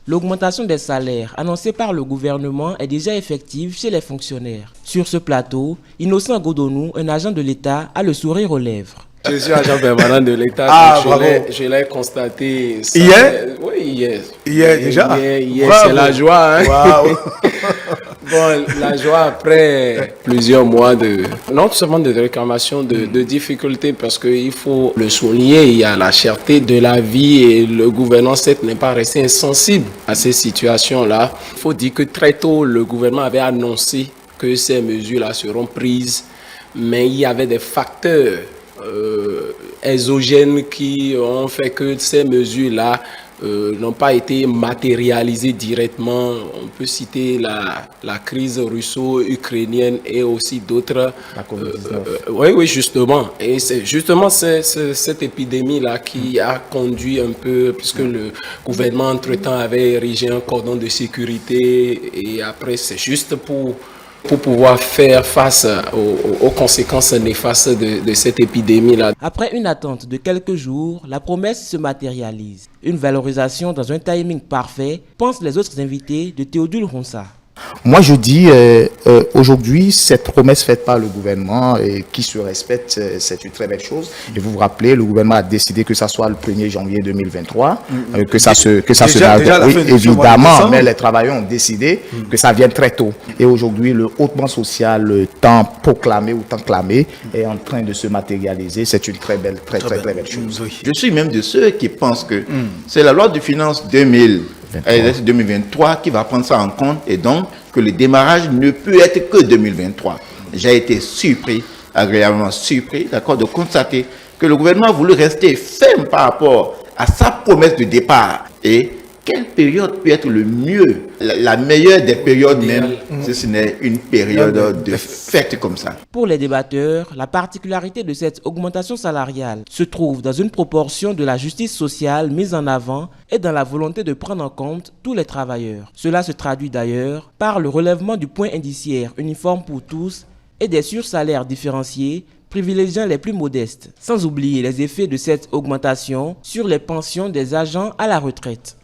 L'augmentation des salaires annoncée par le gouvernement est déjà effective chez les fonctionnaires. Sur ce plateau, Innocent Godonou, un agent de l'État, a le sourire aux lèvres. Je suis agent permanent de l'État, je l'ai constaté. Ça, hier? Oui, hier. Hier déjà? Hier c'est la joie. Hein? Wow. Bon, la joie après plusieurs mois non seulement de réclamation, de difficultés, parce qu'il faut le souligner, il y a la cherté de la vie et le gouvernement, certes, n'est pas resté insensible à ces situations-là. Il faut dire que très tôt, le gouvernement avait annoncé que ces mesures-là seront prises, mais il y avait des facteurs exogènes qui ont fait que ces mesures-là n'ont pas été matérialisées directement. On peut citer la crise russo-ukrainienne et aussi d'autres. Oui, justement. Et c'est justement cette épidémie-là qui a conduit un peu, puisque le gouvernement entre-temps avait érigé un cordon de sécurité, et après c'est juste pour pouvoir faire face aux conséquences néfastes de cette épidémie-là. Après une attente de quelques jours, la promesse se matérialise. Une valorisation dans un timing parfait, pensent les autres invités de Théodule Ronsa. Moi, je dis, aujourd'hui, cette promesse faite par le gouvernement et qui se respecte, c'est une très belle chose. Et vous vous rappelez, le gouvernement a décidé que ça soit le 1er janvier 2023, que ça se oui, évidemment, mais les travailleurs ont décidé que ça vienne très tôt. Et aujourd'hui, le hautement social, tant proclamé ou tant clamé, est en train de se matérialiser. C'est une très belle chose. Je suis même de ceux qui pensent que c'est la loi de finances 2023 qui va prendre ça en compte, et donc que le démarrage ne peut être que 2023. J'ai été surpris, agréablement surpris, d'accord, de constater que le gouvernement a voulu rester ferme par rapport à sa promesse de départ. Et quelle période peut être le mieux, la meilleure des périodes même, si ce n'est une période de fête comme ça. Pour les débatteurs, la particularité de cette augmentation salariale se trouve dans une proportion de la justice sociale mise en avant et dans la volonté de prendre en compte tous les travailleurs. Cela se traduit d'ailleurs par le relèvement du point indiciaire uniforme pour tous et des sursalaires différenciés privilégiant les plus modestes, sans oublier les effets de cette augmentation sur les pensions des agents à la retraite.